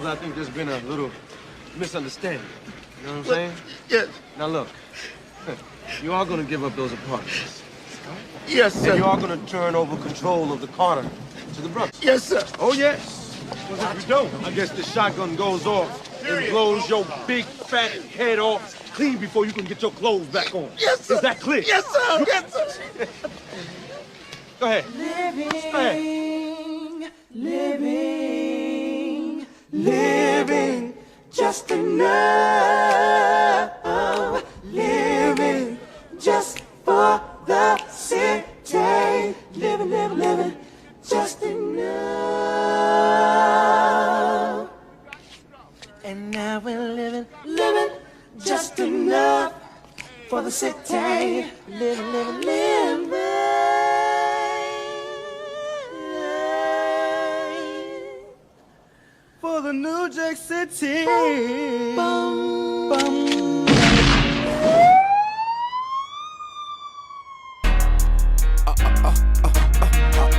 I think there's been a little misunderstanding. You know what I'm saying? Yes. Now look, you are gonna give up those apartments. Yes, sir. And you are gonna turn over control of the Carter to the brothers. Yes, sir. Oh, yes. Because if you don't, I guess the shotgun goes off and blows your big fat head off clean before you can get your clothes back on. Yes, sir. Is that clear? Yes, sir. Yes, sir. Go ahead. Living just enough. Living just for the city. Living just enough. And now we're living just enough for the city. Living. For the New Jack City. Bum, bum.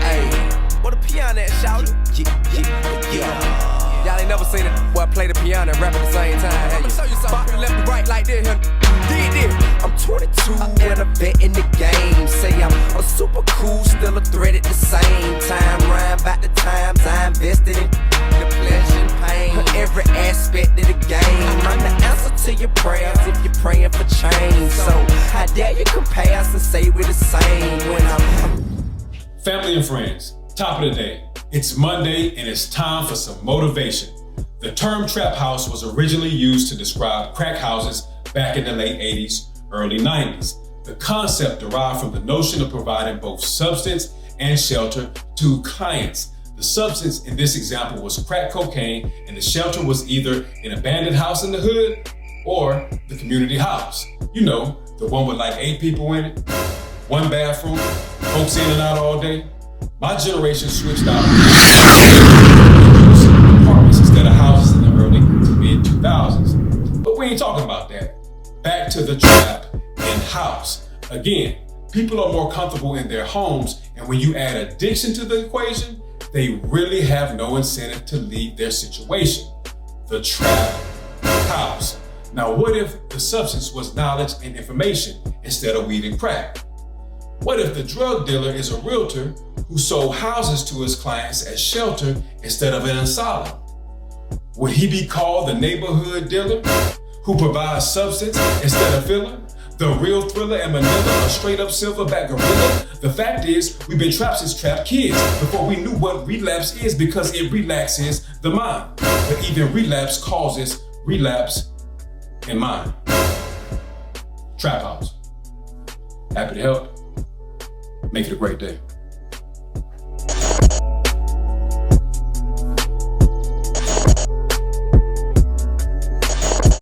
Hey, what a piano at, shout it? Yeah. Y'all ain't never seen a boy play the piano and rap at the same time, have you? Bop to left and right like this here. I'm 22 and a vet in the game. Say I'm a super cool, still a threat at the same time. Rhyme about the times I invested in the pleasure and pain. Every aspect of the game. I'm the answer to your prayers if you're praying for change. So how dare you compare us and say we're the same when I'm Family and friends, top of the day. It's Monday and it's time for some motivation. The term trap house was originally used to describe crack houses back in the late 80s, early 90s. The concept derived from the notion of providing both substance and shelter to clients. The substance in this example was crack cocaine, and the shelter was either an abandoned house in the hood or the community house. You know, the one with like 8 people in it, 1 bathroom, folks in and out all day. My generation switched out apartments instead of houses in the early to mid 2000s. But we ain't talking about that. Back to the trap and house. Again, people are more comfortable in their homes, and when you add addiction to the equation, they really have no incentive to leave their situation. The trap house. Now, what if the substance was knowledge and information instead of weed and crack? What if the drug dealer is a realtor who sold houses to his clients as shelter instead of an asylum? Would he be called the neighborhood dealer who provides substance instead of filler? The real Thriller and Manila, a straight up silverback gorilla? The fact is, we've been trapped since trapped kids before we knew what relapse is, because it relaxes the mind. But even relapse causes relapse in mind. Trap house. Happy to help. Make it a great day.